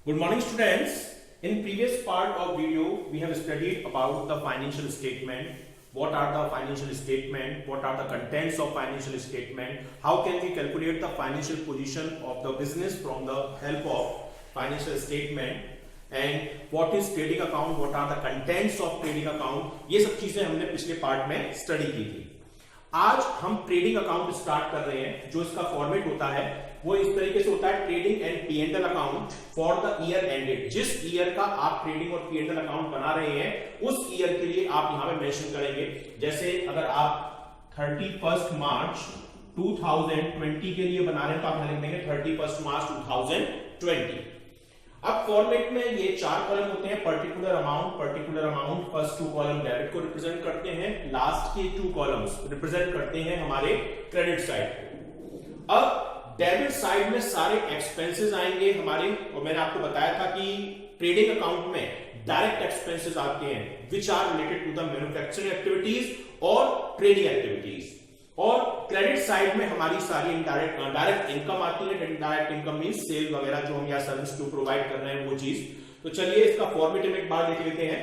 Good morning, students. In previous part of video, we have studied about the financial statement. What are the financial statement? What are the contents of financial statement? How can we calculate the financial position of the business from the help of financial statement? And what is trading account? What are the contents of trading account? ये सब चीजें हमने पिछले part में study की थी. आज हम ट्रेडिंग अकाउंट स्टार्ट कर रहे हैं. जो इसका फॉर्मेट होता है वो इस तरीके से होता है, trading and P&L account for the year ended. जिस ईयर का आप ट्रेडिंग और P&L अकाउंट बना रहे हैं उस ईयर के लिए आप यहां पे मेंशन करेंगे. जैसे अगर आप 31 मार्च 2020 के लिए बना रहे हैं तो आप यहां लिख देंगे 31 मार्च 2020. अब फॉर्मेट में ये चार कॉलम होते हैं. Particular amount first two column debit को रिप्रेजेंट करते हैं, लास्ट के टू कॉलम्स रिप्रेजेंट करते हैं हमारे क्रेडिट साइड को. अब डेबिट साइड में सारे एक्सपेंसेस आएंगे हमारे, और मैंने आपको बताया था कि ट्रेडिंग अकाउंट में डायरेक्ट एक्सपेंसेस आते हैं which are related to the manufacturing activities और ट्रेडिंग एक्टिविटीज. और क्रेडिट साइड में हमारी सारी डायरेक्ट इनकम आती है. डायरेक्ट इनकम मींस सेल वगैरह जो हम या सर्विस को प्रोवाइड कर रहे हैं वो चीज. तो चलिए इसका फॉर्मेट में एक बार देख लेते हैं.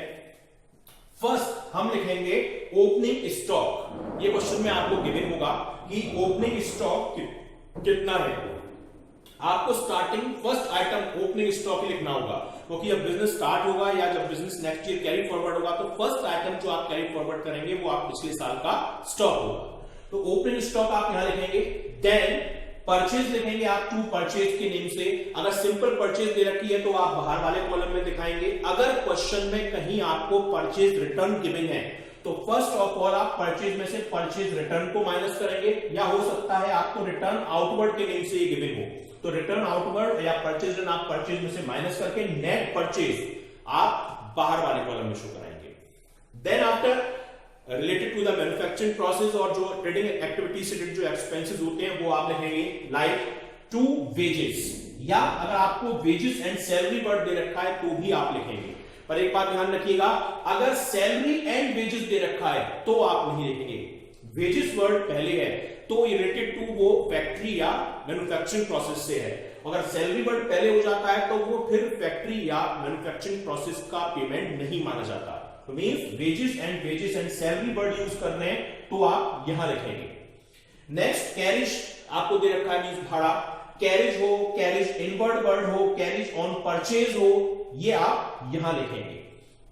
फर्स्ट हम लिखेंगे ओपनिंग स्टॉक. ये क्वेश्चन में आपको गिवन होगा कि ओपनिंग स्टॉक कितना है. आपको starting first item opening stock ही लिखना होगा, क्योंकि जब बिजनेस स्टार्ट होगा या जब business next year carry forward होगा तो फर्स्ट आइटम जो आप कैरी फॉरवर्ड करेंगे वो आप पिछले साल का स्टॉक होगा. तो ओपनिंग स्टॉक आप यहां लिखेंगे. देन परचेज लिखेंगे आप टू परचेज के नेम से. अगर सिंपल परचेज दे रखी है तो आप बाहर वाले कॉलम में दिखाएंगे. अगर क्वेश्चन में कहीं आपको परचेज रिटर्न गिवन है तो फर्स्ट ऑफ ऑल आप परचेज में से परचेज रिटर्न को माइनस करेंगे, या हो सकता है आपको रिटर्न आउटवर्ड के नेम से ये गिवन हो तो रिटर्न आउटवर्ड या परचेज रिटर्न आप परचेज में से माइनस करके नेट परचेज आप बाहर वाले कॉलम में शो कराएंगे. Then after related to the manufacturing process और जो ट्रेडिंग एक्टिविटीज से रिलेटेड जो एक्सपेंसेस होते हैं वो आप लिखेंगे लाइक टू वेजेस, या अगर आपको वेजेस एंड सैलरी वर्ड दे रखा है तो भी आप लिखेंगे. पर एक बात ध्यान रखिएगा, अगर सैलरी एंड वेजेस दे रखा है तो आप नहीं लिखेंगे. वेजेस वर्ड पहले है तो रिलेटेड टू वो फैक्ट्री या मैन्युफैक्चरिंग प्रोसेस से है. अगर सैलरी वर्ड पहले हो जाता है तो वो फिर फैक्ट्री या मैन्युफैक्चरिंग प्रोसेस का पेमेंट नहीं माना जाता. तो means wages and salary word use कर रहे हैं तो आप यहां लिखेंगे. नेक्स्ट कैरिज आपको दे रखा है मींस भाड़ा. कैरिज हो, कैरिज इनवर्ड वर्ड हो, कैरिज ऑन परचेज हो, ये आप यहां लिखेंगे.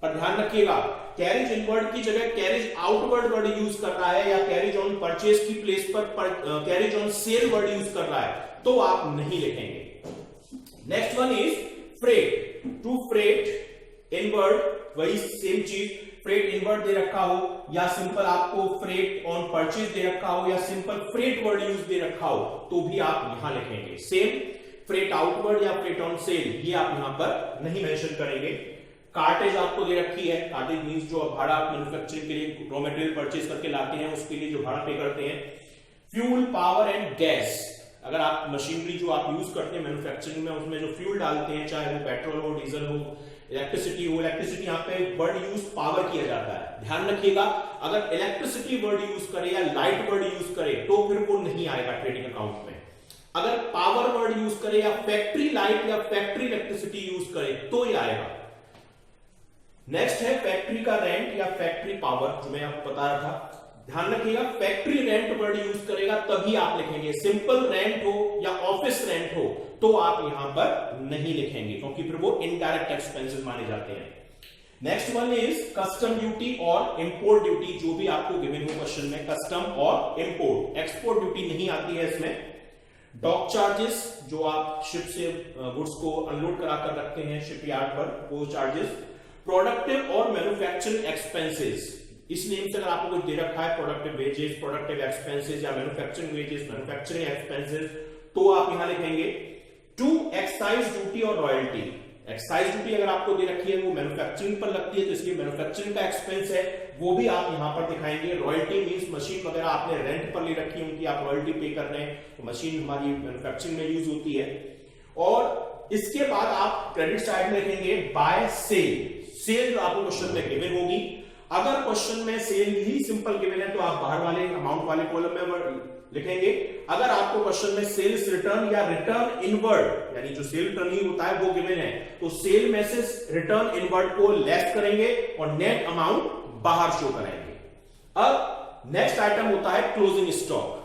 पर ध्यान रखिएगा कैरिज इनवर्ड की जगह कैरिज आउटवर्ड वर्ड यूज कर रहा है या कैरिज ऑन परचेज की प्लेस पर carriage on sale word use कर रहा है तो आप नहीं लिखेंगे. Next one is freight. To freight inward वही सेम चीज. फ्रेट इनवर्ड दे रखा हो या सिंपल आपको फ्रेट ऑन परचेज दे रखा हो या सिंपल फ्रेट वर्ड यूज दे रखा हो तो भी आप यहां लिखेंगे. सेम फ्रेट आउटवर्ड या फ्रेट ऑन सेल ये आप यहां पर नहीं मेंशन करेंगे. कार्टेज आपको दे रखी है. कार्टेज मींस जो भाड़ा आप मैन्युफैक्चरिंग के लिए रॉ मटेरियल परचेज करके लाते हैं उसके लिए जो भाड़ा पे करते हैं. Fuel, power and gas. अगर आप मशीनरी जो आप यूज करते हैं मैन्युफैक्चरिंग में उसमें जो फ्यूल डालते हैं चाहे वो पेट्रोल हो, डीजल हो, इलेक्ट्रिसिटी हो. इलेक्ट्रिसिटी यहाँ पे वर्ड यूज पावर किया जाता है. ध्यान रखिएगा अगर इलेक्ट्रिसिटी वर्ड यूज करे या लाइट वर्ड यूज करे तो फिर वो नहीं आएगा ट्रेडिंग अकाउंट में. अगर पावर वर्ड यूज करे या फैक्ट्री लाइट या फैक्ट्री इलेक्ट्रिसिटी यूज करे तो ये आएगा. नेक्स्ट है फैक्ट्री का रेंट या फैक्ट्री पावर जो मैं आपको बता रहा था. ध्यान रखिएगा फैक्ट्री रेंट वर्ड यूज करेगा तभी आप लिखेंगे. सिंपल रेंट हो या ऑफिस रेंट हो तो आप यहां पर नहीं लिखेंगे क्योंकि फिर वो इनडायरेक्ट एक्सपेंसेस माने जाते हैं. Next one is custom duty और इंपोर्ट ड्यूटी. जो भी आपको गिवन हो क्वेश्चन में कस्टम और इंपोर्ट. एक्सपोर्ट ड्यूटी नहीं आती है इसमें. डॉक चार्जेस जो आप शिप से गुड्स को अनलोड करा कर रखते हैं शिपयार्ड पर वो चार्जेस. प्रोडक्टिव और मैन्युफैक्चरिंग एक्सपेंसेस. इस नेम से अगर आपको कुछ दे रखा है प्रोडक्टिव वेजेस, प्रोडक्टिव एक्सपेंसेस या मैन्युफैक्चरिंग वेजेस, मैन्युफैक्चरिंग एक्सपेंसेस तो आप यहां लिखेंगे. टू एक्साइज ड्यूटी और रॉयल्टी. एक्साइज ड्यूटी अगर आपको दे रखी है वो मैन्युफैक्चरिंग पर लगती है तो इसलिए मैन्युफैक्चरिंग का एक्सपेंस है वो भी आप यहां पर दिखाएंगे. रॉयल्टी मींस मशीन वगैरह आपने रेंट पर ले रखी है उनकी आप रॉयल्टी पे कर रहे हैं तो मशीन हमारी मैन्युफैक्चरिंग में यूज होती है. और इसके बाद आप क्रेडिट साइड में लिखेंगे बाय सेल. सेल जो आपको क्वेश्चन में गिवन होगी. अगर क्वेश्चन में सेल ही सिंपल गिवन है तो आप बाहर वाले अमाउंट वाले कॉलम में लिखेंगे। अगर आपको क्वेश्चन में सेल्स रिटर्न या रिटर्न इनवर्ड यानी जो सेल रिटर्न ही होता है वो गिवन है, तो सेल में से रिटर्न इनवर्ड को लेफ्ट करेंगे और नेट अमाउंट बाहर शो करेंगे। अब नेक्स्ट आइटम होता है क्लोजिंग स्टॉक,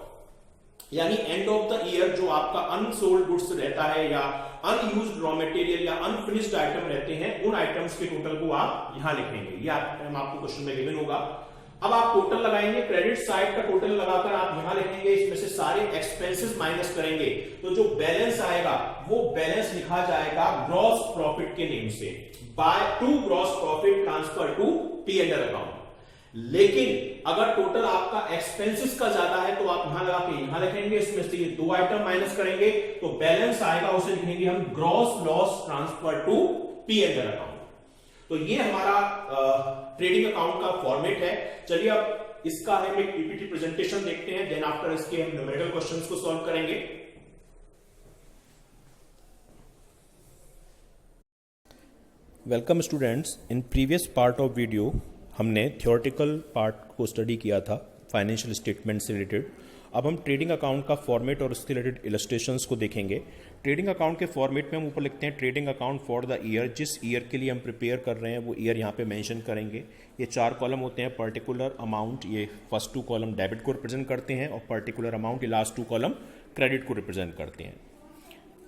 यानी एंड ऑफ द ईयर जो आपका अनसोल्ड गुड्स रहता है या अनयूज्ड रॉ मटेरियल या अनफिनिश्ड आइटम रहते हैं, उन आइटम्स के टोटल को आप यहां लिखेंगे। ये आपको क्वेश्चन में गिवन होगा। अब आप टोटल लगाएंगे, क्रेडिट साइड का टोटल लगाकर आप यहां लिखेंगे, इसमें से सारे एक्सपेंसेस माइनस करेंगे, तो जो बैलेंस आएगा वो बैलेंस लिखा जाएगा ग्रॉस प्रॉफिट के नेम से, by to gross profit transfer to P&L account. लेकिन अगर टोटल आपका एक्सपेंसेस का ज्यादा है तो आप यहां लगा के यहां लिखेंगे, इसमें से ये दो आइटम माइनस करेंगे तो बैलेंस आएगा, उसे लिखेंगे हम gross loss transfer to P&L account. तो ये हमारा ट्रेडिंग अकाउंट का फॉर्मेट है। चलिए अब इसका हम एक पीपीटी प्रेजेंटेशन देखते हैं, देन आफ्टर इसके हम न्यूमेरिकल क्वेश्चंस को सॉल्व करेंगे। Welcome students, in previous part of video हमने थ्योरेटिकल पार्ट को स्टडी किया था फाइनेंशियल स्टेटमेंट से रिलेटेड। अब हम ट्रेडिंग अकाउंट का फॉर्मेट और उसके रिलेटेड इलस्ट्रेशंस को देखेंगे। ट्रेडिंग अकाउंट के फॉर्मेट में हम ऊपर लिखते हैं trading account for the year, जिस ईयर के लिए हम प्रिपेयर कर रहे हैं वो ईयर यहाँ पे मेंशन करेंगे। ये 4 कॉलम होते हैं, पर्टिकुलर अमाउंट, ये फर्स्ट 2 कॉलम डेबिट को रिप्रेजेंट करते हैं और पर्टिकुलर अमाउंट ये लास्ट 2 कॉलम क्रेडिट को रिप्रेजेंट करते हैं।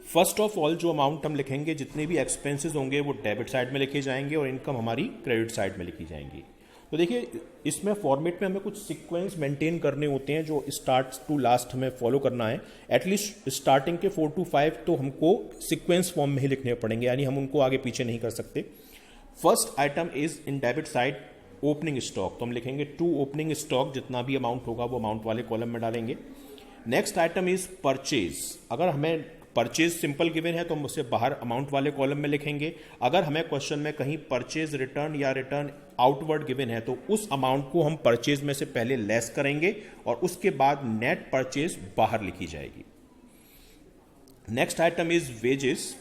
फर्स्ट ऑफ ऑल जो अमाउंट हम लिखेंगे, जितने भी एक्सपेंसेस होंगे वो डेबिट साइड में लिखे जाएंगे और इनकम हमारी क्रेडिट साइड में लिखी जाएंगी। तो देखिए इसमें फॉर्मेट में हमें कुछ सीक्वेंस मेंटेन करने होते हैं जो स्टार्ट टू लास्ट हमें फॉलो करना है। एटलीस्ट स्टार्टिंग के 4 to 5 तो हमको सीक्वेंस फॉर्म में ही लिखने पड़ेंगे, यानी हम उनको आगे पीछे नहीं कर सकते। First item is in debit side opening stock, तो हम लिखेंगे टू ओपनिंग स्टॉक, जितना भी अमाउंट होगा वो अमाउंट वाले कॉलम में डालेंगे। नेक्स्ट आइटम इज परचेज, अगर हमें परचेज सिंपल गिवन है तो हम उसे बाहर अमाउंट वाले कॉलम में लिखेंगे। अगर हमें क्वेश्चन में कहीं परचेज रिटर्न या रिटर्न आउटवर्ड गिवन है तो उस अमाउंट को हम परचेज में से पहले लेस करेंगे और उसके बाद नेट परचेज बाहर लिखी जाएगी। Next item is wages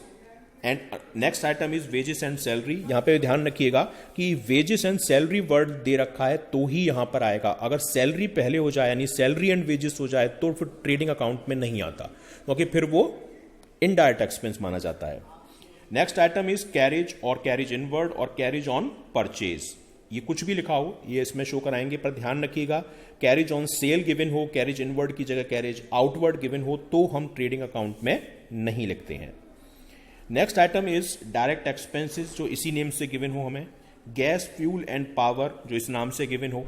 and salary. यहां पे ध्यान रखिएगा कि वेजेस एंड सैलरी वर्ड दे रखा है तो ही यहां पर आएगा। अगर सैलरी पहले हो जाए यानी सैलरी एंड वेजेस हो जाए तो फिर ट्रेडिंग अकाउंट में नहीं आता, क्योंकि फिर वो इनडायरेक्ट एक्सपेंस माना जाता है। नेक्स्ट आइटम इज कैरेज और कैरेज इनवर्ड और कैरेज ऑन परचेज। ये कुछ भी लिखा हो ये इसमें शो कराएंगे, पर ध्यान रखिएगा कैरेज ऑन सेल गिवन हो, कैरेज इनवर्ड की जगह कैरेज आउटवर्ड गिवन हो तो हम ट्रेडिंग अकाउंट में नहीं लिखते हैं। Next item is direct expenses, जो इसी नेम से गिवन हो हमें। गैस, फ्यूल एंड पावर, जो इस नाम से गिवन हो।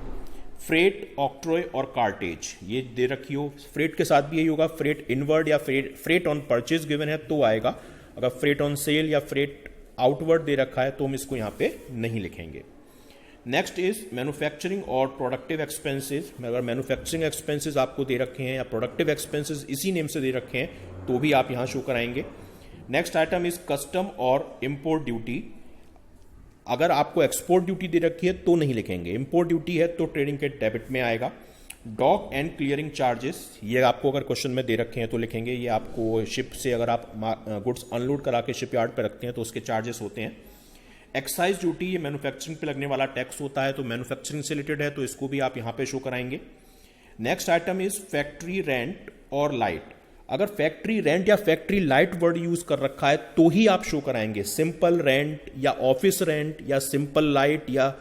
फ्रेट, ऑक्ट्रॉय और कार्टेज, ये दे रखी हो। फ्रेट के साथ भी यही होगा, फ्रेट इनवर्ड या फ्रेट ऑन परचेज गिवन है तो आएगा। अगर फ्रेट ऑन सेल या फ्रेट आउटवर्ड दे रखा है तो हम इसको यहां पे नहीं लिखेंगे। नेक्स्ट इज मैन्युफैक्चरिंग और प्रोडक्टिव एक्सपेंसेस। अगर मैन्युफैक्चरिंग एक्सपेंसेस आपको दे रखे हैं या प्रोडक्टिव एक्सपेंसेस इसी नेम से दे रखे हैं तो भी आप यहां शो कराएंगे। नेक्स्ट आइटम इज कस्टम और इंपोर्ट ड्यूटी। अगर आपको एक्सपोर्ट ड्यूटी दे रखी है तो नहीं लिखेंगे, इंपोर्ट ड्यूटी है तो ट्रेडिंग के डेबिट में आएगा। डॉक एंड क्लियरिंग चार्जेस, ये आपको अगर क्वेश्चन में दे रखे हैं तो लिखेंगे। ये आपको शिप से अगर आप गुड्स अनलोड करा के शिप यार्ड पर रखते हैं तो उसके चार्जेस होते हैं। एक्साइज ड्यूटी, ये मैन्युफैक्चरिंग पे लगने वाला टैक्स होता है, तो मैन्युफैक्चरिंग से रिलेटेड है तो इसको भी आप यहां पे शो कराएंगे। Next item is factory rent और लाइट। अगर फैक्ट्री रेंट या फैक्ट्री लाइट वर्ड यूज कर रखा है तो ही आप शो कराएंगे। सिंपल रेंट या ऑफिस रेंट या सिंपल लाइट या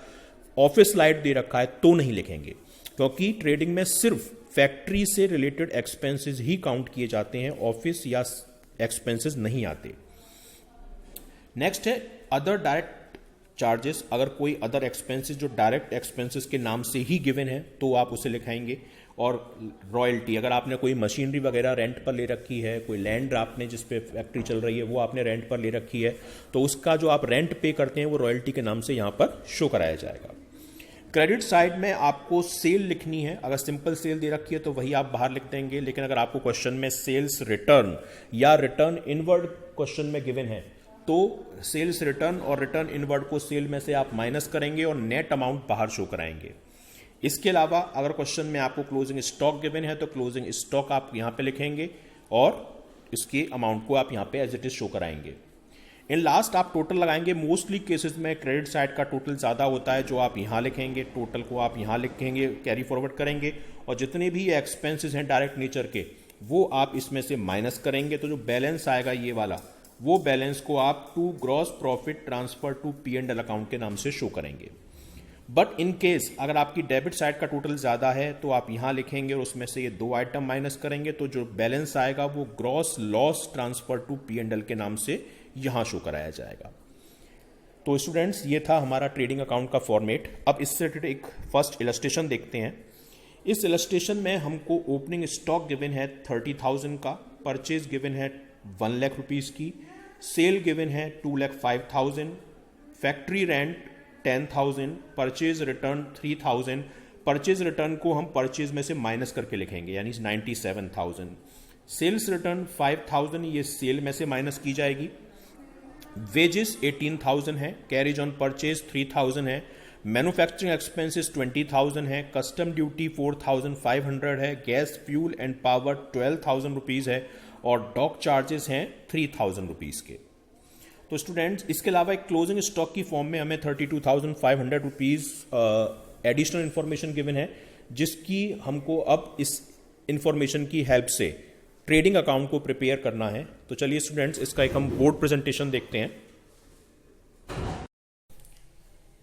ऑफिस लाइट दे रखा है तो नहीं लिखेंगे, क्योंकि ट्रेडिंग में सिर्फ फैक्ट्री से रिलेटेड एक्सपेंसेस ही काउंट किए जाते हैं, ऑफिस या एक्सपेंसेस नहीं आते। नेक्स्ट है अदर डायरेक्ट चार्जेस। अगर कोई अदर एक्सपेंसेस जो डायरेक्ट एक्सपेंसेस के नाम से ही गिवन है तो आप उसे लिखाएंगे। और रॉयल्टी, अगर आपने कोई मशीनरी वगैरह रेंट पर ले रखी है, कोई लैंड आपने जिस पे फैक्ट्री चल रही है वो आपने रेंट पर ले रखी है, तो उसका जो आप रेंट पे करते हैं वो रॉयल्टी के नाम से यहां पर शो कराया जाएगा। क्रेडिट साइड में आपको सेल लिखनी है। अगर सिंपल सेल दे रखी है तो वही आप बाहर लिख देंगे, लेकिन अगर आपको क्वेश्चन में सेल्स रिटर्न या रिटर्न इनवर्ड क्वेश्चन में गिवन है तो सेल्स रिटर्न और रिटर्न इनवर्ड को सेल में से आप माइनस करेंगे और नेट अमाउंट बाहर शो कराएंगे। इसके अलावा अगर क्वेश्चन में आपको क्लोजिंग स्टॉक गिवन है तो क्लोजिंग स्टॉक आप यहां पे लिखेंगे और इसके अमाउंट को आप यहां पे एज इट इज शो कराएंगे। इन लास्ट आप टोटल लगाएंगे, मोस्टली केसेस में क्रेडिट साइड का टोटल ज़्यादा होता है, जो आप यहाँ लिखेंगे, टोटल को आप यहाँ लिखेंगे, कैरी फॉरवर्ड करेंगे, और जितने भी एक्सपेंसेस हैं डायरेक्ट नेचर के वो आप इसमें से माइनस करेंगे, तो जो बैलेंस आएगा ये वाला, वो बैलेंस को आप to gross profit transfer to P&L account के नाम से शो करेंगे। बट इन केस अगर आपकी डेबिट साइड का टोटल ज़्यादा है तो आप यहाँ लिखेंगे और उसमें से ये दो आइटम माइनस करेंगे, तो जो बैलेंस आएगा वो gross loss transfer to P&L के नाम से यहाँ शो कराया जाएगा। तो स्टूडेंट्स, ये था हमारा ट्रेडिंग अकाउंट का फॉर्मेट। अब इससे रिलेटेड एक फर्स्ट इलस्ट्रेशन देखते हैं। इस इलस्ट्रेशन में हमको ओपनिंग स्टॉक गिवन है 30,000 का, परचेज गिवन है 1 लाख रुपीज़ की, सेल गिवन है 2,05,000, factory rent 10,000, purchase return 3,000। Purchase return को हम परचेज में से माइनस करके लिखेंगे, यानी 97,000। सेल्स रिटर्न 5,000, ये सेल में से माइनस की जाएगी। वेजेस 18,000 है, कैरेज ऑन परचेज 3,000 है, मैन्युफैक्चरिंग एक्सपेंसेस 20,000 है, कस्टम ड्यूटी 4,500 है, gas fuel and power 12,000 rupees है, और डॉक चार्जेस हैं 3,000 रुपीज़ के। तो स्टूडेंट्स, इसके अलावा एक क्लोजिंग स्टॉक की फॉर्म में हमें 32,500 रुपीज़ एडिशनल इन्फॉर्मेशन गिवन है, जिसकी हमको अब इस इंफॉर्मेशन की हेल्प से ट्रेडिंग अकाउंट को प्रिपेयर करना है। तो चलिए स्टूडेंट्स, इसका एक हम बोर्ड प्रेजेंटेशन देखते हैं।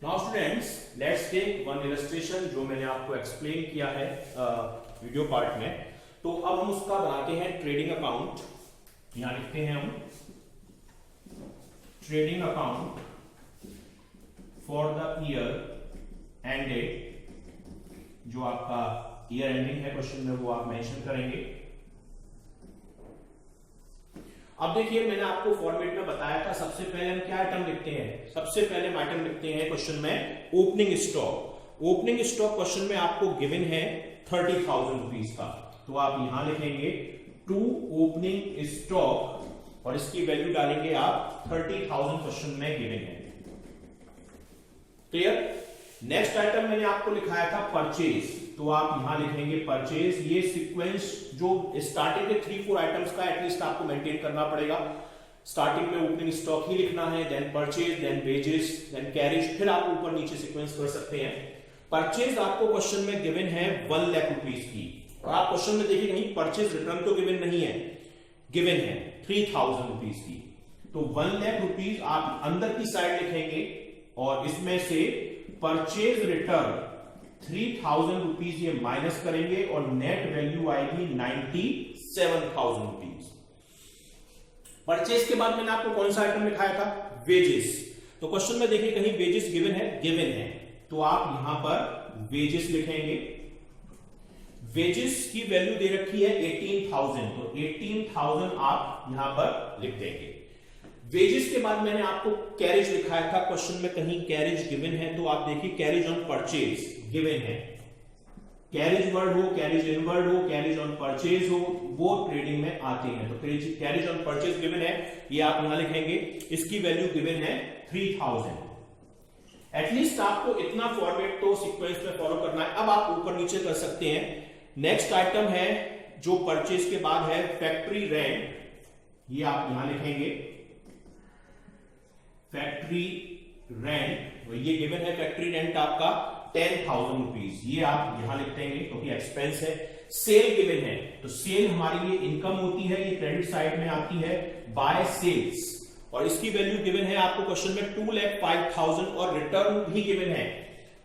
Now students, let's take one illustration जो मैंने आपको एक्सप्लेन किया है वीडियो पार्ट में। तो अब हम उसका बनाते हैं ट्रेडिंग अकाउंट। यहां लिखते हैं हम trading account for the year ended, जो आपका ईयर एंडिंग है क्वेश्चन में वो आप मेंशन करेंगे। अब देखिए, मैंने आपको फॉर्मेट में बताया था, सबसे पहले हम क्या आइटम लिखते हैं? सबसे पहले हम आइटम लिखते हैं क्वेश्चन में opening stock. Opening stock question में आपको गिवन है 30,000 रुपीज का, तो आप यहां लिखेंगे टू ओपनिंग स्टॉक और इसकी वैल्यू डालेंगे आप 30,000 क्वेश्चन में गिवन है। क्लियर? नेक्स्ट आइटम मैंने आपको लिखाया था परचेज, तो आप यहां लिखेंगे परचेज। ये सीक्वेंस जो स्टार्टिंग के 3-4 आइटम्स का एटलीस्ट आपको मेंटेन करना पड़ेगा। स्टार्टिंग में ओपनिंग स्टॉक ही लिखना है, then purchase, then wages, then carriage, फिर आप ऊपर नीचे सीक्वेंस कर सकते हैं। परचेज आपको क्वेश्चन में गिवन है 1 लाख रुपीज की, और आप क्वेश्चन में देखिए कहीं परचेज रिटर्न तो गिवन नहीं है, गिवन है 3,000 रुपीज की। तो 1 लाख रुपीज आप अंदर की साइड लिखेंगे और इसमें से परचेज रिटर्न 3,000 रुपीज ये माइनस करेंगे और नेट वैल्यू आएगी 97,000 रुपीज। परचेज के बाद मैंने आपको कौन सा आइटम लिखाया था? वेजेस। तो क्वेश्चन में देखिए कहीं वेजेस गिवन है, गिवन है, तो आप यहां पर वेजेस लिखेंगे। वेजेस की वैल्यू दे रखी है 18,000, तो 18,000 आप यहां पर लिख देंगे। वेजेस के बाद मैंने आपको कैरेज लिखाया था, क्वेश्चन में कहीं कैरेज गिवन है, तो आप देखिए कैरेज ऑन परचेज गिवन है। कैरेज वर्ड हो, कैरेज इनवर्ड हो, कैरेज ऑन परचेज हो, वो ट्रेडिंग में आते हैं। तो कैरेज ऑन परचेज गिवन है, ये आप यहां लिखेंगे। इसकी वैल्यू गिवन है 3,000। एटलीस्ट आपको इतना फॉर्मेट तो सीक्वेंस में फॉलो करना है। अब आप ऊपर नीचे कर सकते हैं। नेक्स्ट आइटम है जो परचेज के बाद है फैक्ट्री रेंट, ये आप यहां लिखेंगे फैक्ट्री रेंट, ये गिवन है फैक्ट्री रेंट आपका 10,000 रुपीज, ये आप यहां लिख देंगे क्योंकि एक्सपेंस है। सेल गिवन है, तो सेल हमारे लिए इनकम होती है, ये क्रेडिट साइड में आती है बाय सेल्स, और इसकी वैल्यू गिवन है आपको क्वेश्चन में 2,05,000 और रिटर्न भी गिवन है,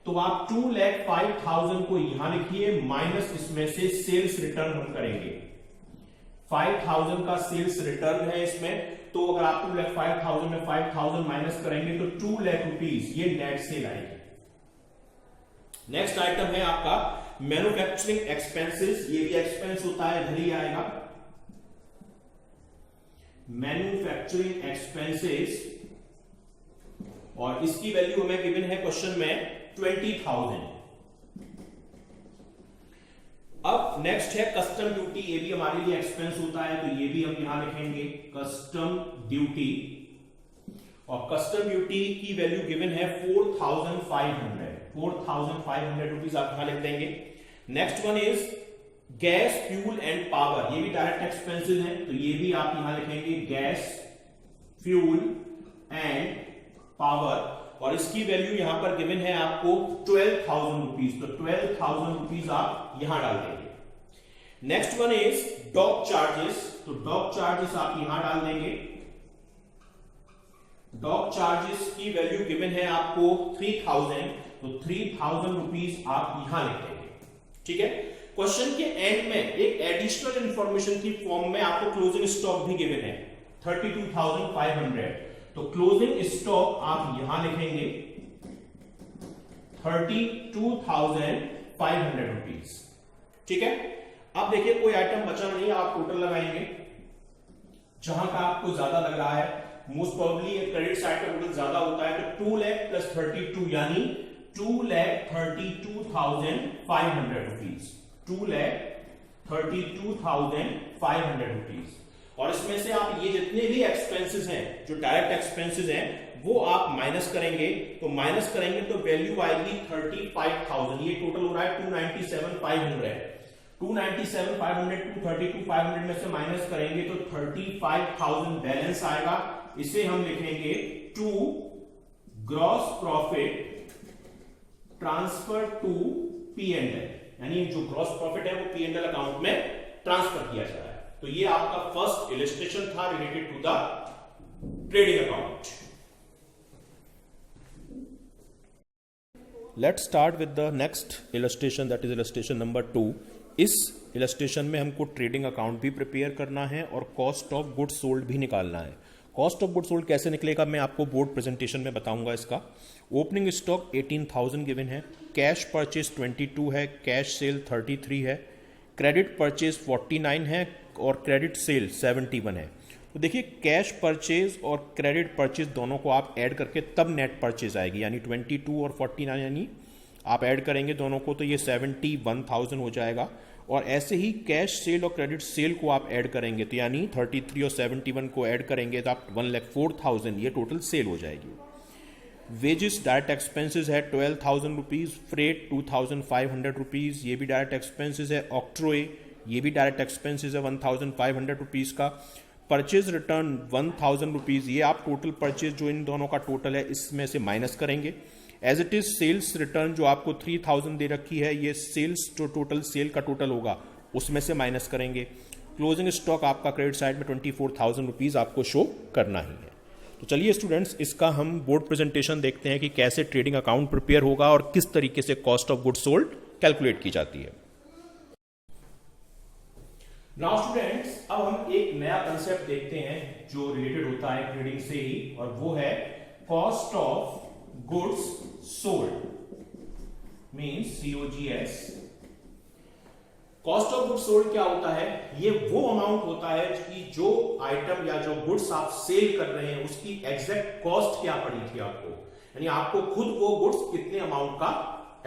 तो आप 2,05,000 को यहां लिखिए, माइनस इसमें से सेल्स रिटर्न हम करेंगे। 5,000 का सेल्स रिटर्न है इसमें, तो अगर आप 2,05,000 में 5,000 माइनस करेंगे तो 2 लाख रुपीज ये नेट सेल आएगी। नेक्स्ट आइटम है आपका मैन्युफैक्चरिंग एक्सपेंसेस, ये भी एक्सपेंस होता है, इधर ही आएगा मैन्युफैक्चरिंग एक्सपेंसेस, और इसकी वैल्यू हमें गिवन है क्वेश्चन में 20,000। अब नेक्स्ट है कस्टम ड्यूटी, ये भी हमारे लिए एक्सपेंस होता है, तो ये भी हम यहां लिखेंगे कस्टम ड्यूटी, और कस्टम ड्यूटी की वैल्यू गिवन है 4,500 रुपीज आप यहां लिख देंगे। Next one is gas fuel and power, ये भी डायरेक्ट एक्सपेंसेस हैं, तो ये भी आप यहां लिखेंगे गैस फ्यूल एंड पावर, और इसकी वैल्यू यहां पर गिवन है आपको 12,000 रुपीज, तो 12,000 रुपीज आप यहां डाल देंगे। Next one is dock charges, तो डॉक चार्जेस आप यहां डाल देंगे। डॉक चार्जेस की वैल्यू गिवन है आपको 3,000, तो 3,000 रुपीज आप यहां लिख देंगे। ठीक है, क्वेश्चन के एंड में एक एडिशनल इंफॉर्मेशन की फॉर्म में आपको क्लोजिंग स्टॉक भी गिवन है 32,500, तो क्लोजिंग स्टॉक आप यहां लिखेंगे 32,500 रुपीज। ठीक है, अब देखिए कोई आइटम बचा नहीं, आप टोटल लगाएंगे जहां का आपको ज्यादा लग रहा है। मोस्ट प्रोबेबली क्रेडिट साइड का टोटल ज्यादा होता है, तो 2 लाख प्लस 32 यानी 2,32,500 रुपीज, 2,32,500 रुपीज। और इसमें से आप ये जितने भी एक्सपेंसेस हैं, जो डायरेक्ट एक्सपेंसेस हैं, वो आप माइनस करेंगे, तो माइनस करेंगे तो वैल्यू आएगी 35,000। ये टोटल हो रहा है 297,500, 297,500 232,500 में से माइनस करेंगे तो 35,000 बैलेंस आएगा। इसे हम लिखेंगे to gross profit transfer to P&L, यानी जो ग्रॉस प्रॉफिट है वो P&L अकाउंट में ट्रांसफर किया जा रहा है। तो ये आपका फर्स्ट इलस्ट्रेशन था related to the trading account. Let's start with the next illustration, that is illustration number 2। इस इलस्ट्रेशन में हमको ट्रेडिंग अकाउंट भी प्रिपेयर करना है और कॉस्ट ऑफ गुड्स सोल्ड भी निकालना है। कॉस्ट ऑफ गुड्स सोल्ड कैसे निकलेगा मैं आपको बोर्ड प्रेजेंटेशन में बताऊंगा। इसका ओपनिंग स्टॉक 18,000 गिवन है, कैश परचेज 22 है, कैश सेल 33 है, क्रेडिट परचेज 49 है और क्रेडिट सेल 71 है। तो देखिए कैश परचेज और क्रेडिट परचेज दोनों को आप ऐड करके तब नेट परचेज आएगी, यानी 22 और 49 यानी आप ऐड करेंगे दोनों को तो ये 71,000 हो जाएगा। और ऐसे ही कैश सेल और क्रेडिट सेल को आप ऐड करेंगे तो यानी 33 और 71 को ऐड करेंगे तो आप 1,04,000 ये टोटल सेल हो जाएगी। वेजेस डायरेक्ट एक्सपेंसेस है 12,000 रुपीज, फ्रेट 2,500 रुपीज, ये भी डायरेक्ट एक्सपेंसेस है। ऑक्ट्रोए ये भी डायरेक्ट एक्सपेंसेस है 1,500 रुपीज का। परचेज रिटर्न 1,000 रुपीज, ये आप टोटल परचेज जो इन दोनों का टोटल है इसमें से माइनस करेंगे। As it is sales return जो आपको 3,000 दे रखी है, ये सेल्स जो टोटल सेल का टोटल होगा उसमें से माइनस करेंगे। क्लोजिंग स्टॉक आपका क्रेडिट साइड में 24,000 रुपीज आपको शो करना ही है। तो चलिए स्टूडेंट्स, इसका हम बोर्ड प्रेजेंटेशन देखते हैं कि कैसे ट्रेडिंग अकाउंट प्रिपेयर होगा और किस तरीके से cost of goods sold calculate की जाती है। नाउ स्टूडेंट्स, अब हम एक नया कंसेप्ट देखते हैं जो रिलेटेड होता है ट्रेडिंग से ही, और वो है cost of goods sold, means COGS। Cost of goods sold क्या होता है? ये वो अमाउंट होता है कि जो आइटम या जो गुड्स आप सेल कर रहे हैं उसकी एग्जैक्ट कॉस्ट क्या पड़ी थी आपको, यानी आपको खुद वो गुड्स कितने अमाउंट का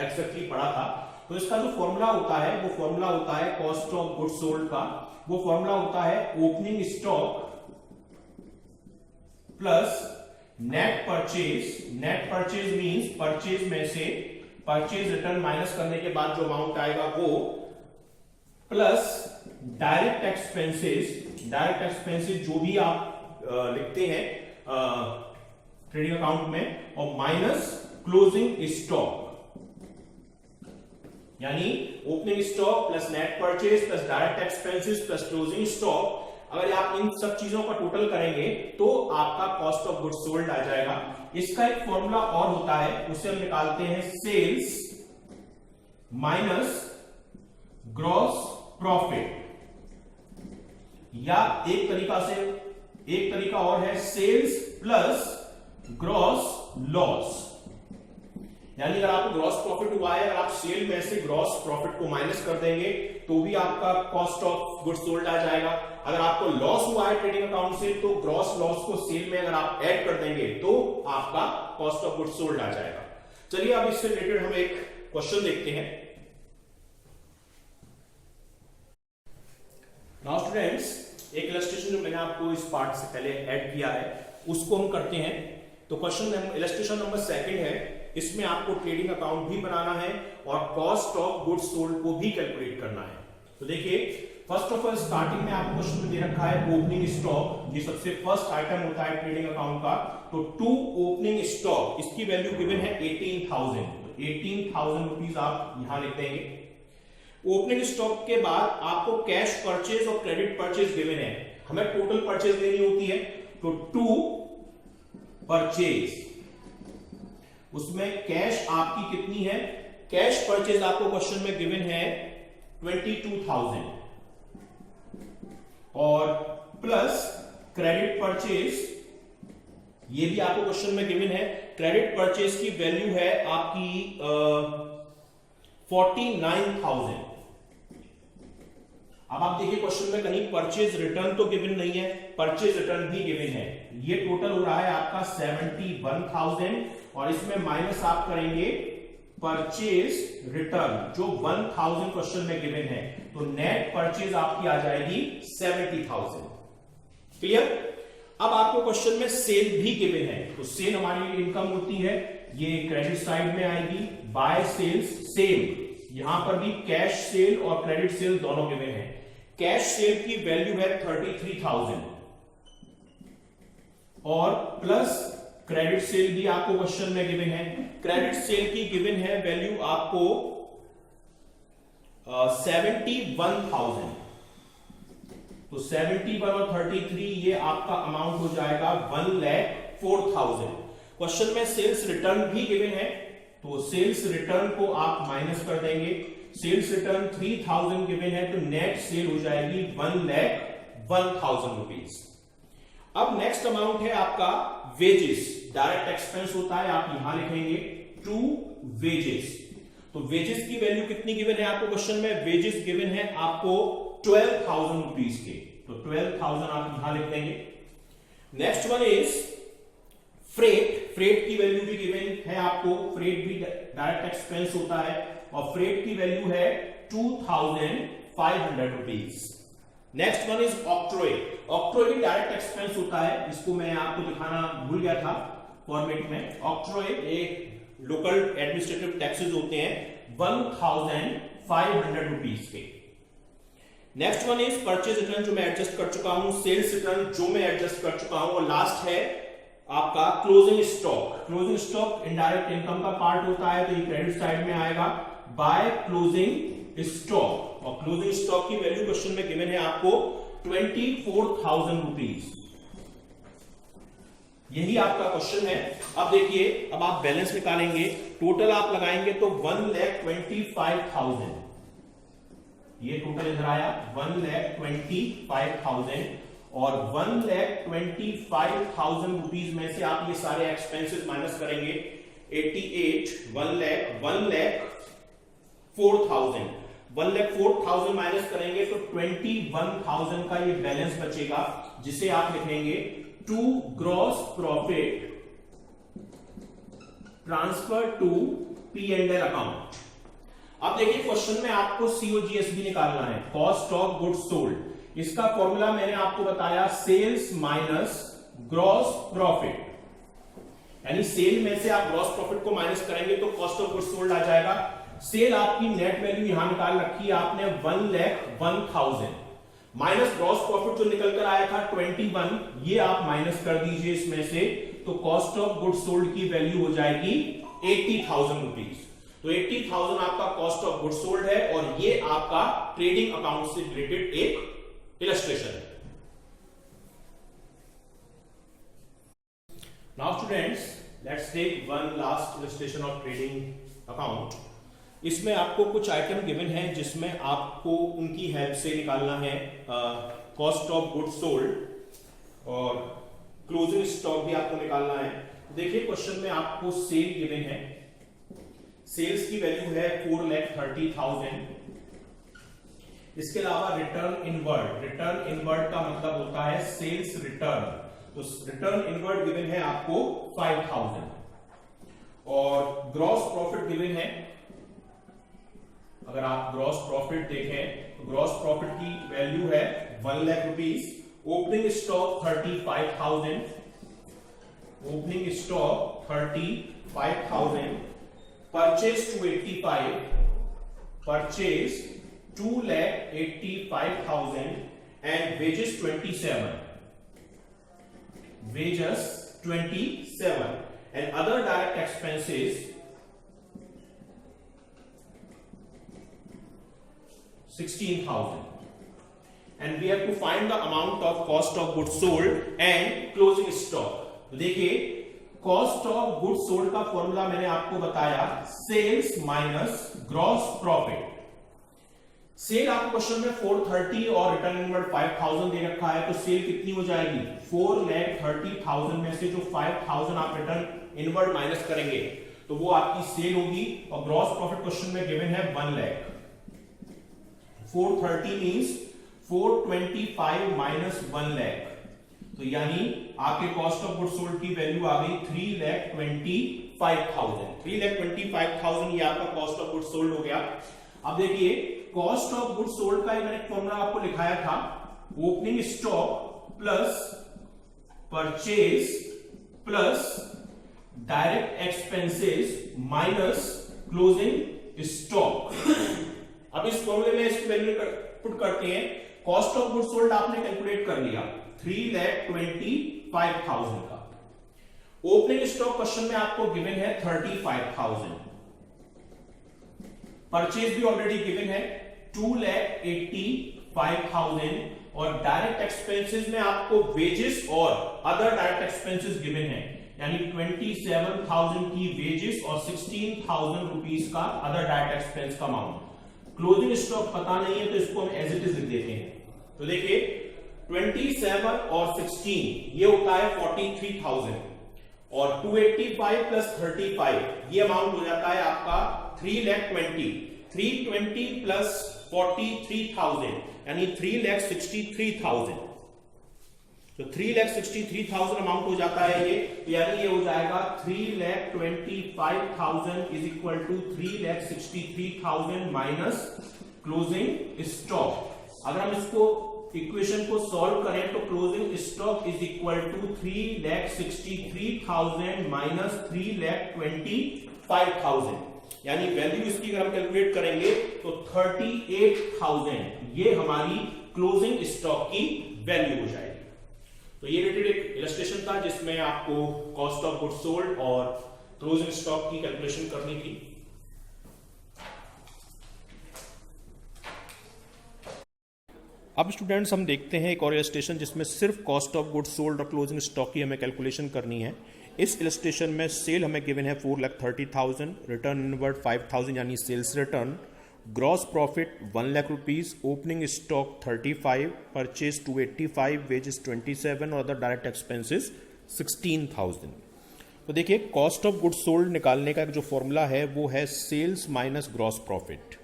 एग्जैक्टली पड़ा था। तो इसका जो फॉर्मूला होता है वो फॉर्मूला होता है कॉस्ट ऑफ गुड्स सोल्ड का, वो फॉर्मूला होता है opening stock plus net purchase. Net purchase means purchase में से परचेज रिटर्न माइनस करने के बाद जो अमाउंट आएगा वो, plus direct expenses. Direct expenses जो भी आप लिखते हैं ट्रेडिंग अकाउंट में, और माइनस क्लोजिंग स्टॉक, यानी opening stock plus net purchase plus direct expenses plus closing stock. अगर आप इन सब चीजों का टोटल करेंगे तो आपका कॉस्ट ऑफ गुड्स सोल्ड आ जाएगा। इसका एक फॉर्मूला और होता है, उसे हम निकालते हैं सेल्स माइनस ग्रॉस प्रॉफिट, या एक तरीका और है सेल्स प्लस ग्रॉस लॉस। यानी अगर आपको ग्रॉस प्रॉफिट हुआ है, अगर आप सेल में से ग्रॉस प्रॉफिट को माइनस कर देंगे तो भी आपका कॉस्ट ऑफ गुड्स सोल्ड आ जाएगा। अगर आपको लॉस हुआ है ट्रेडिंग अकाउंट से तो ग्रॉस लॉस को सेल में अगर आप ऐड कर देंगे तो आपका कॉस्ट ऑफ गुड्स सोल्ड आ जाएगा। चलिए अब इससे रिलेटेड हम एक क्वेश्चन देखते हैं। नाउ स्टूडेंट्स, एक इलस्ट्रेशन जो मैंने आपको इस पार्ट से पहले ऐड किया है उसको हम करते हैं। तो क्वेश्चन इलस्ट्रेशन नंबर 2 है, इसमें आपको ट्रेडिंग अकाउंट भी बनाना है और कॉस्ट ऑफ गुड्स सोल्ड को भी कैलकुलेट करना है। तो देखिए फर्स्ट ऑफ ऑल स्टार्टिंग में आपको क्वेश्चन में दे रखा है ओपनिंग स्टॉक, ये सबसे फर्स्ट आइटम होता है ट्रेडिंग अकाउंट का। तो टू ओपनिंग स्टॉक, इसकी वैल्यू गिवन है 18,000, तो 18,000 रुपीज आप यहां लिख देंगे। ओपनिंग स्टॉक के बाद आपको कैश परचेज और क्रेडिट परचेज गिवन है, हमें टोटल परचेज लेनी होती है। तो टू परचेज, उसमें कैश आपकी कितनी है, कैश परचेज आपको क्वेश्चन में गिवन है 22,000 और प्लस क्रेडिट परचेज, ये भी आपको क्वेश्चन में गिवन है। क्रेडिट परचेज की वैल्यू है आपकी 49,000। अब आप देखिए क्वेश्चन में कहीं परचेज रिटर्न तो गिवन नहीं है, परचेज रिटर्न भी गिवन है। ये टोटल हो रहा है आपका 71,000 और इसमें माइनस आप करेंगे परचेज रिटर्न जो 1,000 क्वेश्चन में गिवन है, तो नेट परचेज आपकी आ जाएगी 70,000। क्लियर? अब आपको क्वेश्चन में सेल भी गिवन है, तो सेल हमारी इनकम होती है, ये क्रेडिट साइड में आएगी। बाय सेल्स सेम, यहां पर भी कैश सेल और क्रेडिट सेल दोनों गिवन है। कैश सेल की वैल्यू है 33,000 और प्लस क्रेडिट सेल भी आपको क्वेश्चन में गिवन है। क्रेडिट सेल की गिवन है वैल्यू आपको 71,000, तो 71 और 33 ये आपका अमाउंट हो जाएगा 1,04,000। क्वेश्चन में सेल्स रिटर्न भी गिवन है, तो सेल्स रिटर्न को आप माइनस कर देंगे। सेल्स रिटर्न 3,000 गिवन है, तो नेट सेल हो जाएगी 1,01,000 रुपीज। अब नेक्स्ट अमाउंट है आपका वेजेस, डायरेक्ट एक्सपेंस होता है, आप यहां लिखेंगे टू वेजेस। तो वेजेस की वैल्यू कितनी गिवन है आपको क्वेश्चन में, वेजेस गिवन है आपको 12,000 रुपीज के, तो 12,000 आप यहां लिख देंगे। Next one is freight, freight की वैल्यू भी गिवन है आपको, फ्रेट भी डायरेक्ट एक्सपेंस होता है और फ्रेट की वैल्यू है 2,500 rupees. Next one is octroi, octroi भी डायरेक्ट एक्सपेंस होता है, इसको मैं आपको दिखाना भूल गया था फॉर्मेट में। ऑक्ट्रोय एक लोकल एडमिनिस्ट्रेटिव टैक्सेस होते हैं 1,500 रुपीज के। Next one is purchase return जो मैं एडजस्ट कर चुका हूं, सेल्स रिटर्न जो मैं एडजस्ट कर चुका हूं, और लास्ट है आपका closing stock. Closing stock indirect income का पार्ट होता है, तो ये क्रेडिट साइड में आएगा बाय क्लोजिंग स्टॉक, और क्लोजिंग स्टॉक की वैल्यू क्वेश्चन में गिवन है आपको 24,000 रुपीज। यही आपका क्वेश्चन है। अब देखिए, अब आप बैलेंस निकालेंगे, टोटल आप लगाएंगे तो 1,25,000, ये टोटल इधर आया 1,25,000 और 1,25,000 रुपीज में से आप ये सारे एक्सपेंसेस माइनस करेंगे। 88, 1,04,000 माइनस करेंगे तो 21,000 का ये बैलेंस बचेगा, जिसे आप लिखेंगे to gross profit transfer to P&L account. अब देखिए क्वेश्चन में आपको COGS भी निकालना है, कॉस्ट ऑफ गुड्स सोल्ड। इसका फॉर्मूला मैंने आपको बताया सेल्स माइनस ग्रॉस प्रॉफिट, यानी सेल में से आप ग्रॉस प्रॉफिट को माइनस करेंगे तो कॉस्ट ऑफ गुड्स सोल्ड आ जाएगा। सेल आपकी नेट वैल्यू यहां निकाल रखी है आपने 1,01,000 माइनस ग्रॉस प्रॉफिट जो निकल कर आया था 21, ये आप माइनस कर दीजिए इसमें से, तो कॉस्ट ऑफ गुड्स सोल्ड की वैल्यू हो जाएगी 80,000 रुपीज। तो 80,000 आपका कॉस्ट ऑफ गुड्स सोल्ड है और ये आपका ट्रेडिंग अकाउंट से रिलेटेड एक इलस्ट्रेशन है। Now students, let's take one last illustration of trading account. इसमें आपको कुछ आइटम गिवन है जिसमें आपको उनकी हेल्प से निकालना है कॉस्ट ऑफ गुड्स सोल्ड और क्लोजिंग स्टॉक भी आपको निकालना है। देखिए क्वेश्चन में आपको सेल गिवन है, सेल्स की वैल्यू है 4,30,000। इसके अलावा रिटर्न इनवर्ड, रिटर्न इनवर्ड का मतलब होता है सेल्स रिटर्न, तो रिटर्न इनवर्ड गिवन है आपको 5,000 और ग्रॉस प्रॉफिट गिवन है। अगर आप ग्रॉस प्रॉफिट देखें तो ग्रॉस प्रॉफिट की वैल्यू है 1 lakh rupees. Opening stock 35,000, opening stock 35,000, purchase 285, purchase 2,85,000 and wages 27. Wages 27 and other direct expenses 16,000. And we have to find the amount of cost of goods sold and closing stock. तो देखिए cost of goods sold का formula मैंने आपको बताया, sales minus gross profit. Sale आपको question में 430 और return inward 5000 दे रखा है, तो सेल कितनी हो जाएगी? 4,30,000 में से जो 5000 आप रिटर्न इनवर्ड माइनस करेंगे तो वो आपकी सेल होगी। और ग्रॉस प्रॉफिट क्वेश्चन में गिवन है 1 लाख। 430 मींस 425 माइनस 1 लाख, तो यानी आपके कॉस्ट ऑफ गुड्स सोल्ड की वैल्यू आ गई 3,25,000। 3,25,000 ये आपका कॉस्ट ऑफ गुड्स सोल्ड हो गया। अब देखिए कॉस्ट ऑफ गुड्स सोल्ड का मैंने फॉर्मूला आपको लिखाया था, opening stock plus purchase plus direct expenses minus closing stock. अब इस फॉर्मूले में इसकी वैल्यू पुट करते हैं। कॉस्ट ऑफ गुड्स सोल्ड आपने कैलकुलेट कर लिया 3,25,000 का। ओपनिंग स्टॉक क्वेश्चन में आपको गिवन है 35,000। परचेज भी ऑलरेडी गिवन है 2,85,000 और डायरेक्ट एक्सपेंसेस में आपको वेजेस और अदर डायरेक्ट एक्सपेंसेस गिवन है, यानी 27,000 की वेजेस और 16,000 रुपीज का अदर डायरेक्ट एक्सपेंस का अमाउंट। क्लोजिंग स्टॉक पता नहीं है तो इसको हम एज इट इज लिख देते हैं। तो देखिए 27 और 16 ये होता है 43,000 और 285 प्लस 35 ये अमाउंट हो जाता है आपका 3,20,000। 320 प्लस 43,000 यानी 3,63,000। तो 3,63,000 अमाउंट हो जाता है ये, यानी ये हो जाएगा 3,25,000 is equal to 3,63,000 minus closing stock. अगर हम इसको इक्वेशन को सॉल्व करें तो closing stock is equal to 3,63,000 minus 3,25,000, यानी वैल्यू इसकी अगर हम कैलकुलेट करेंगे तो 38,000 ये हमारी क्लोजिंग स्टॉक की वैल्यू हो जाएगी। तो ये रिलेटेड एक इलस्ट्रेशन था जिसमें आपको कॉस्ट ऑफ गुड्स सोल्ड और क्लोजिंग स्टॉक की कैलकुलेशन करनी थी। अब स्टूडेंट्स हम देखते हैं एक और इलस्ट्रेशन जिसमें सिर्फ कॉस्ट ऑफ गुड्स सोल्ड और क्लोजिंग स्टॉक की हमें कैलकुलेशन करनी है। इस इलस्ट्रेशन में सेल हमें गिवन है 4,30,000, रिटर्न इनवर्ड 5,000 यानी sales return, gross profit 1 lakh rupees, opening stock 35, purchase 285, wages 27 और अदर डायरेक्ट एक्सपेंसेस 16,000। तो देखिए कॉस्ट ऑफ गुड्स सोल्ड निकालने का जो फॉर्मूला है वो है sales minus gross profit.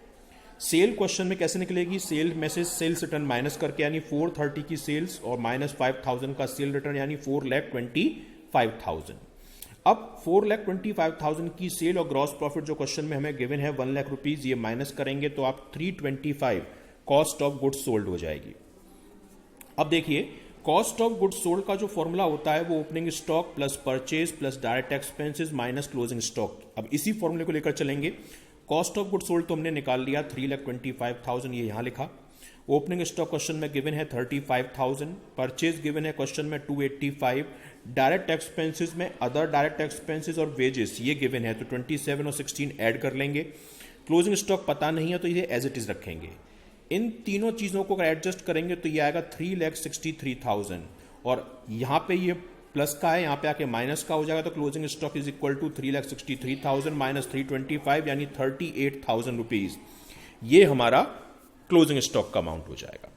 Sale question में कैसे निकलेगी? सेल में से सेल्स रिटर्न माइनस करके यानी 430 की सेल्स और माइनस 5,000 का सेल रिटर्न यानी 4,25,000। अब 4,25,000 की सेल और ग्रॉस प्रॉफिट जो क्वेश्चन में हमें गिवन है 1 लाख रुपीज, ये माइनस करेंगे तो आप 325 कॉस्ट ऑफ गुड्स सोल्ड हो जाएगी। अब देखिए कॉस्ट ऑफ गुड्स सोल्ड का जो फॉर्मूला होता है वो opening stock plus purchase plus direct expenses minus closing stock. अब इसी फॉर्मूले को लेकर चलेंगे। कॉस्ट ऑफ गुड्स सोल्ड तो हमने निकाल लिया 3,25,000, ये यहां लिखा। ओपनिंग स्टॉक क्वेश्चन में गिवन है 35,000, परचेज गिवन है क्वेश्चन में 285, डायरेक्ट एक्सपेंसेस में अदर डायरेक्ट एक्सपेंसेस और वेजेस ये गिवन है तो 27 और 16 ऐड कर लेंगे। क्लोजिंग स्टॉक पता नहीं है तो ये एज इट इज रखेंगे। इन तीनों चीजों को अगर एडजस्ट करेंगे तो ये आएगा 3,63,000 और यहां पे ये प्लस का है, यहां पे आके माइनस का हो जाएगा तो closing stock is equal to 3,63,000 minus 325 यानी 38,000 रुपीज। ये हमारा क्लोजिंग स्टॉक का अमाउंट हो जाएगा।